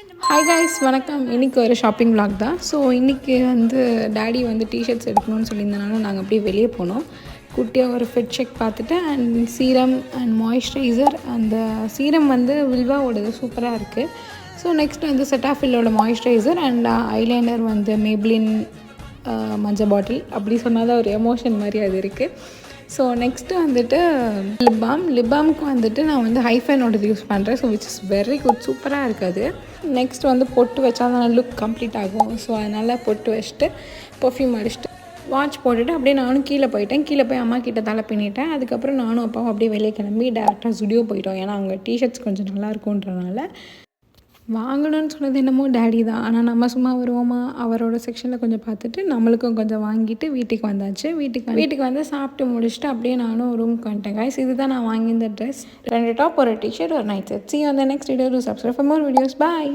Hi guys, வணக்கம். இன்றைக்கி ஒரு ஷாப்பிங் vlog தான். ஸோ இன்றைக்கி டேடி டிஷர்ட்ஸ் எடுக்கணும்னு சொல்லியிருந்தனால நாங்கள் அப்படியே வெளியே போனோம். குட்டியாக ஒரு ஃபிட் செக் பார்த்துட்டு அண்ட் சீரம் அண்ட் மாய்ஸ்சரைசர். அந்த சீரம் வில்வாவோடது சூப்பராக இருக்குது. ஸோ நெக்ஸ்ட் செட்டாஃபில்லோட மாய்ஸ்சரைசர் அண்ட் ஐலைனர் மேப்ளின் மஞ்சள் பாட்டில். அப்படி சொன்னால் தான் ஒரு எமோஷன் மாதிரி அது இருக்குது. ஸோ நெக்ஸ்ட்டு லிப்பாமுக்கு நான் ஹைஃபைனோடது யூஸ் பண்ணுறேன். So which is very good, சூப்பராக இருக்குது. நெக்ஸ்ட் பொட்டு வச்சா தான் லுக் கம்ப்ளீட் ஆகும். ஸோ அதனால் பொட்டு வச்சுட்டு பர்ஃப்யூம் அடிச்சுட்டு வாட்ச் போட்டுட்டு அப்படியே நானும் கீழே போய் அம்மா கிட்ட தலை பின்னிட்டேன். அதுக்கப்புறம் நானும் அப்பாவும் அப்படியே வெளியே கிளம்பி டேரெக்டாக ஸ்டுடியோ போயிட்டோம். ஏன்னா அங்கே டிஷர்ட்ஸ் கொஞ்சம் நல்லா இருக்குன்றனால. வாங்கணும்னு சொன்னது என்னமோ டேடி தான். ஆனால் நம்ம சும்மா வருவோமா, அவரோட செக்ஷனில் கொஞ்சம் பார்த்துட்டு நம்மளுக்கும் கொஞ்சம் வாங்கிட்டு வீட்டுக்கு வந்தாச்சு. வீட்டுக்கு சாப்பிட்டு முடிச்சுட்டு அப்படியே நானும் ரூமுக்கு வந்துட்டேன். கைஸ், இதுதான் நான் வாங்கியிருந்த ட்ரெஸ். 2 டாப், ஒரு டிஷர்ட், ஒரு night set. See you on the next video. Do subscribe for more videos. Bye.